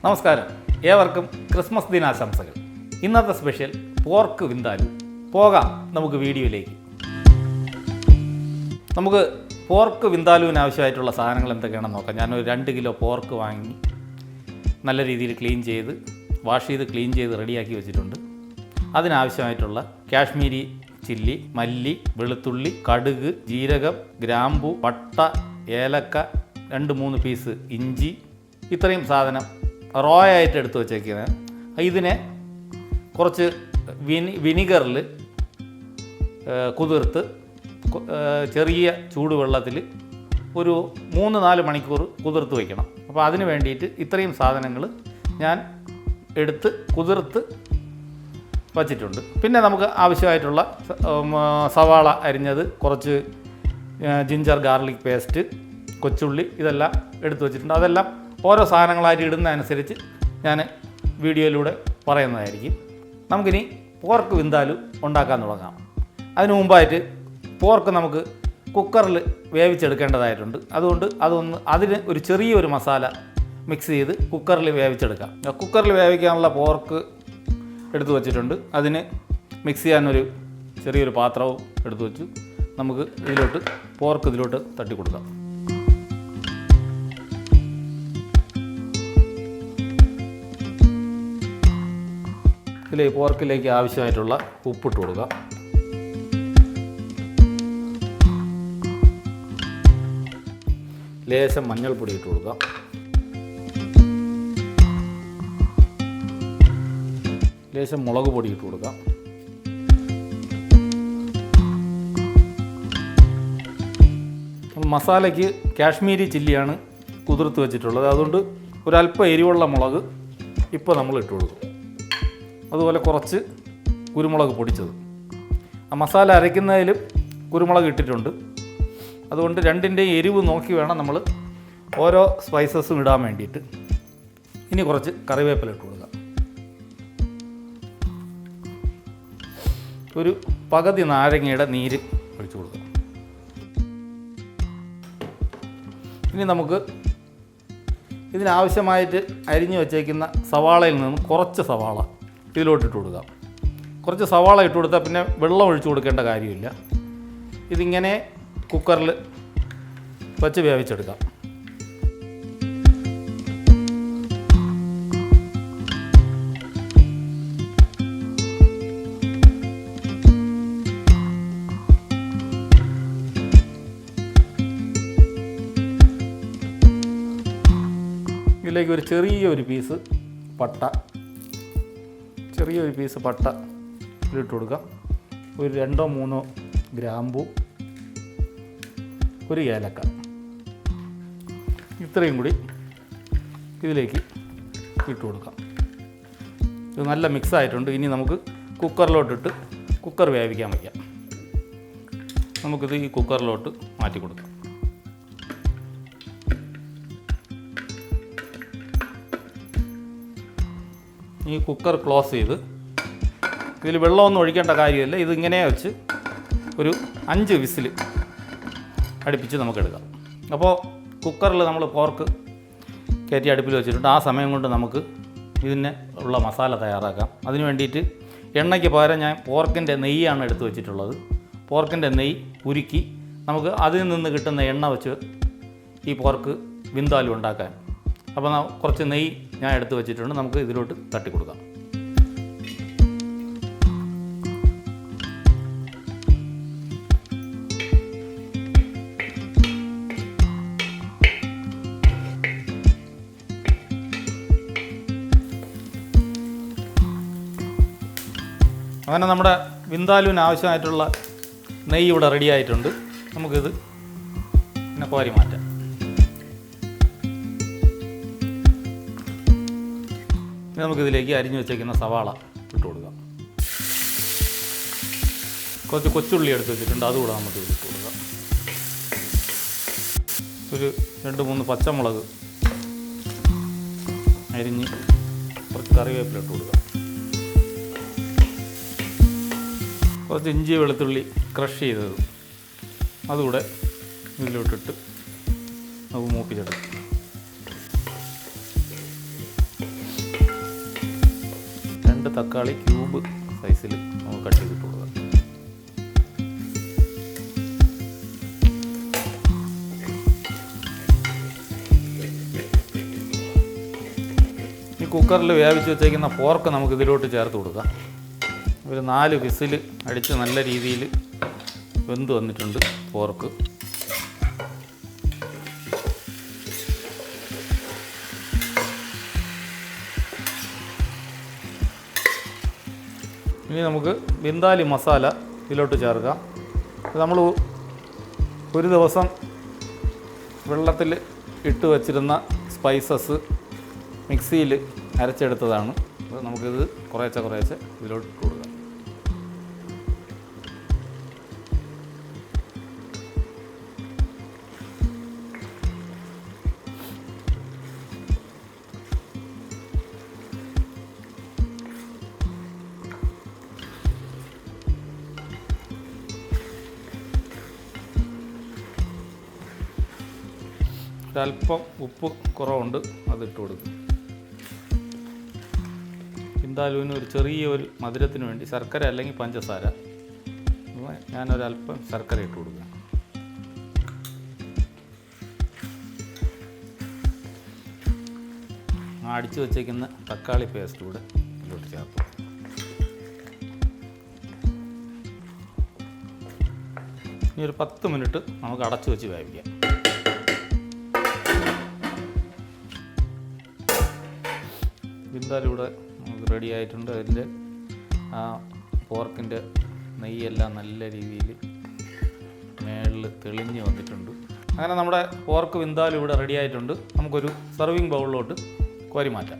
നമസ്കാരം, ഏവർക്കും ക്രിസ്മസ് ദിനാശംസകൾ. ഇന്നത്തെ സ്പെഷ്യൽ പോർക്ക് വിന്താലു. പോകാം നമുക്ക് വീഡിയോയിലേക്ക്. നമുക്ക് പോർക്ക് വിന്താലുവിന് ആവശ്യമായിട്ടുള്ള സാധനങ്ങൾ എന്തൊക്കെയാണെന്ന് നോക്കാം. ഞാനൊരു 2 കിലോ പോർക്ക് വാങ്ങി നല്ല രീതിയിൽ വാഷ് ചെയ്ത് ക്ലീൻ ചെയ്ത് റെഡിയാക്കി വെച്ചിട്ടുണ്ട്. അതിനാവശ്യമായിട്ടുള്ള കാശ്മീരി ചില്ലി, മല്ലി, വെളുത്തുള്ളി, കടുക്, ജീരകം, ഗ്രാമ്പു, പട്ട, ഏലക്ക, 2-3 പീസ് ഇഞ്ചി, ഇത്രയും സാധനം റോ ആയിട്ട് എടുത്ത് വെച്ചേക്കുന്നത്. ഇതിനെ കുറച്ച് വിനിഗറിൽ കുതിർത്ത് ചെറിയ ചൂടുവെള്ളത്തിൽ ഒരു 3-4 മണിക്കൂർ കുതിർത്ത് വയ്ക്കണം. അപ്പോൾ അതിന് വേണ്ടിയിട്ട് ഇത്രയും സാധനങ്ങൾ ഞാൻ എടുത്ത് കുതിർത്ത് വച്ചിട്ടുണ്ട്. പിന്നെ നമുക്ക് ആവശ്യമായിട്ടുള്ള സവാള അരിഞ്ഞത്, കുറച്ച് ജിഞ്ചർ ഗാർലിക് പേസ്റ്റ്, കൊച്ചുള്ളി, ഇതെല്ലാം എടുത്ത് വെച്ചിട്ടുണ്ട്. അതെല്ലാം ഓരോ സാധനങ്ങളായിട്ട് ഇടുന്നതനുസരിച്ച് ഞാൻ വീഡിയോയിലൂടെ പറയുന്നതായിരിക്കും. നമുക്കിനി പോർക്ക് വിന്താലു ഉണ്ടാക്കാൻ തുടങ്ങാം. അതിനു മുമ്പായിട്ട് പോർക്ക് നമുക്ക് കുക്കറിൽ വേവിച്ചെടുക്കേണ്ടതായിട്ടുണ്ട്. അതുകൊണ്ട് അതിന് ഒരു ചെറിയൊരു മസാല മിക്സ് ചെയ്ത് കുക്കറിൽ വേവിച്ചെടുക്കാം. കുക്കറിൽ വേവിക്കാനുള്ള പോർക്ക് എടുത്തു വച്ചിട്ടുണ്ട്. അതിന് മിക്സ് ചെയ്യാനൊരു ചെറിയൊരു പാത്രവും എടുത്തു വെച്ചു. നമുക്ക് പോർക്ക് ഇതിലോട്ട് തട്ടി കൊടുക്കാം. പോർക്കിലേക്ക് ആവശ്യമായിട്ടുള്ള ഉപ്പിട്ട് കൊടുക്കാം. ലേശം മഞ്ഞൾപ്പൊടി ഇട്ട് കൊടുക്കാം. ലേശം മുളക് പൊടി ഇട്ട് കൊടുക്കാം. മസാലയ്ക്ക് കാശ്മീരി ചില്ലിയാണ് കുതിർത്ത് വെച്ചിട്ടുള്ളത്. അതുകൊണ്ട് ഒരല്പം എരിവുള്ള മുളക് ഇപ്പോൾ നമ്മൾ ഇട്ട് കൊടുക്കും. അതുപോലെ കുറച്ച് കുരുമുളക് പൊടിച്ചത്. ആ മസാല അരയ്ക്കുന്നതിലും കുരുമുളക് ഇട്ടിട്ടുണ്ട്. അതുകൊണ്ട് രണ്ടിൻ്റെയും എരിവ് നോക്കി വേണം നമ്മൾ ഓരോ സ്പൈസസും ഇടാൻ വേണ്ടിയിട്ട്. ഇനി കുറച്ച് കറിവേപ്പില ഇട്ട് കൊടുക്കാം. ഒരു പകുതി നാരങ്ങയുടെ നീര് ഒഴിച്ചു കൊടുക്കാം. ഇനി നമുക്ക് ഇതിനാവശ്യമായിട്ട് അരിഞ്ഞു വച്ചേക്കുന്ന സവാളയിൽ നിന്നും കുറച്ച് സവാള ഇതിലോട്ടിട്ട് കൊടുക്കാം. കുറച്ച് സവാള ഇട്ട് കൊടുത്താൽ പിന്നെ വെള്ളം ഒഴിച്ചു കൊടുക്കേണ്ട കാര്യമില്ല. ഇതിങ്ങനെ കുക്കറിൽ വച്ച് വേവിച്ചെടുക്കാം. ഇതിലേക്ക് ഒരു ചെറിയൊരു പീസ് പട്ട ഇട്ട് കൊടുക്കാം. ഒരു 2-3 ഗ്രാമ്പു, ഒരു ഏലക്ക, ഇത്രയും കൂടി ഇതിലേക്ക് ഇട്ട് കൊടുക്കാം. ഇത് നല്ല മിക്സ് ആയിട്ടുണ്ട്. ഇനി നമുക്ക് കുക്കറിലോട്ടിട്ട് കുക്കർ വേവിക്കാൻ വയ്ക്കാം. നമുക്കിത് ഈ കുക്കറിലോട്ട് മാറ്റി കൊടുക്കാം. ഈ കുക്കർ ക്ലോസ് ചെയ്ത് ഇതിൽ വെള്ളമൊന്നും ഒഴിക്കേണ്ട കാര്യമില്ല. ഇതിങ്ങനെ വെച്ച് ഒരു 5 വിസിൽ അടുപ്പിച്ച് നമുക്കെടുക്കാം. അപ്പോൾ കുക്കറിൽ നമ്മൾ പോർക്ക് കയറ്റി അടുപ്പിൽ വെച്ചിട്ടുണ്ട്. ആ സമയം കൊണ്ട് നമുക്ക് ഇതിന് ഉള്ള മസാല തയ്യാറാക്കാം. അതിന് വേണ്ടിയിട്ട് എണ്ണയ്ക്ക് പകരം ഞാൻ പോർക്കിൻ്റെ നെയ്യാണ് എടുത്ത് വെച്ചിട്ടുള്ളത്. പോർക്കിൻ്റെ നെയ്യ് ഉരുക്കി നമുക്ക് അതിൽ നിന്ന് കിട്ടുന്ന എണ്ണ വെച്ച് ഈ പോർക്ക് വിന്താലു ഉണ്ടാക്കാൻ. അപ്പോൾ കുറച്ച് നെയ്യ് ഞാൻ എടുത്ത് വെച്ചിട്ടുണ്ട്. നമുക്ക് ഇതിലോട്ട് തട്ടി കൊടുക്കാം. അങ്ങനെ നമ്മുടെ വിന്താലുവിന് ആവശ്യമായിട്ടുള്ള നെയ്യ് ഇവിടെ റെഡി ആയിട്ടുണ്ട്. നമുക്കിത് പിന്നെ കോരി മാറ്റാം. ഇനി നമുക്കിതിലേക്ക് അരിഞ്ഞു വെച്ചേക്കുന്ന സവാള ഇട്ട് കൊടുക്കാം. കുറച്ച് കൊച്ചുള്ളി എടുത്ത് വെച്ചിട്ടുണ്ട്, അതുകൂടെ നമുക്ക് ഇട്ട് കൊടുക്കാം. ഒരു 2-3 പച്ചമുളക് അരിഞ്ഞ് കുറച്ച് കറിവേപ്പില ഇട്ട് കൊടുക്കാം. കുറച്ച് ഇഞ്ചി വെളുത്തുള്ളി ക്രഷ് ചെയ്തത് അതുകൂടെ ഇതിലോട്ടിട്ട് നമുക്ക് മൂപ്പിച്ചെടുക്കാം. തക്കാളി ക്യൂബ് സൈസിൽ നമുക്ക് കട്ട് ചെയ്തിട്ട് കൊടുക്കാം. ഈ കുക്കറിൽ വേവിച്ച് വെച്ചേക്കുന്ന പോർക്ക് നമുക്ക് ഇതിലോട്ട് ചേർത്ത് കൊടുക്കാം. ഒരു 4 വിസിൽ അടിച്ച് നല്ല രീതിയിൽ വെന്ത് വന്നിട്ടുണ്ട് പോർക്ക്. ഇനി നമുക്ക് ബിന്ദാലി മസാല ഇതിലോട്ട് ചേർക്കാം. നമ്മൾ ഒരു ദിവസം വെള്ളത്തിൽ ഇട്ട് വച്ചിരുന്ന സ്പൈസസ് മിക്സിയിൽ അരച്ചെടുത്തതാണ്. അപ്പോൾ നമുക്കിത് കുറേശ്ശെ ഇതിലോട്ട് ഇട്ട് കൊടുക്കാം. ഒരല്പം ഉപ്പ് കുറവുണ്ട്, അതിട്ട് കൊടുക്കും. ബിന്ദാലുവിന് ഒരു ചെറിയൊരു മധുരത്തിന് വേണ്ടി ശർക്കര അല്ലെങ്കിൽ പഞ്ചസാര, ഞാനൊരല്പം ശർക്കര ഇട്ട് കൊടുക്കാം. അടിച്ചു വച്ചേക്കുന്ന തക്കാളി പേസ്റ്റ് കൂടെ ഇതിലോട്ട് ചേർത്ത് ഇനി ഒരു 10 മിനിറ്റ് നമുക്ക് അടച്ചു വെച്ച് വേവിക്കാം. ബിന്ദാലു ഇവിടെ നമുക്ക് റെഡി ആയിട്ടുണ്ട്. അതിൻ്റെ ആ പോർക്കിൻ്റെ നെയ്യെല്ലാം നല്ല രീതിയിൽ മേളിൽ തെളിഞ്ഞ് വന്നിട്ടുണ്ട്. അങ്ങനെ നമ്മുടെ പോർക്ക് ബിന്ദാലു ഇവിടെ റെഡി ആയിട്ടുണ്ട്. നമുക്കൊരു സർവിങ് ബൗളിലോട്ട് കോരി മാറ്റാം.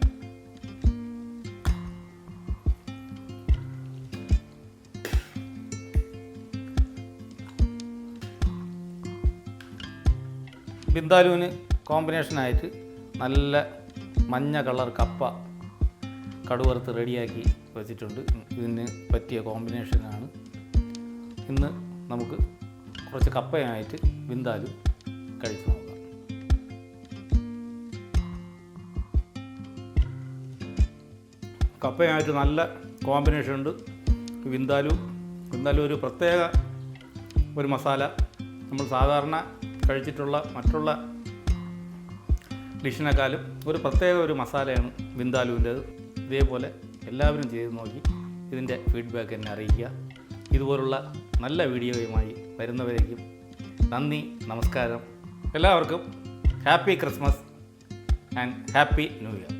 ബിന്ദാലുവിന് കോമ്പിനേഷനായിട്ട് നല്ല മഞ്ഞ കളർ കപ്പ കടുവറുത്ത് റെഡിയാക്കി വെച്ചിട്ടുണ്ട്. ഇതിന് പറ്റിയ കോമ്പിനേഷനാണ്. ഇന്ന് നമുക്ക് കുറച്ച് കപ്പയായിട്ട് ബിന്ദാലു കഴിച്ചു നോക്കാം. കപ്പയായിട്ട് നല്ല കോമ്പിനേഷൻ ഉണ്ട്. ബിന്ദാലു ഒരു പ്രത്യേക ഒരു മസാല, നമ്മൾ സാധാരണ കഴിച്ചിട്ടുള്ള മറ്റുള്ള ഡിഷിനേക്കാളും ഒരു പ്രത്യേക ഒരു മസാലയാണ് ബിന്ദാലുവിൻ്റേത്. ഇതേപോലെ എല്ലാവരും ചെയ്ത് നോക്കി ഇതിൻ്റെ ഫീഡ്ബാക്ക് എന്നെ അറിയിക്കുക. ഇതുപോലുള്ള നല്ല വീഡിയോയുമായി വരുന്നവരേക്കും നന്ദി, നമസ്കാരം. എല്ലാവർക്കും happy Christmas and happy new year.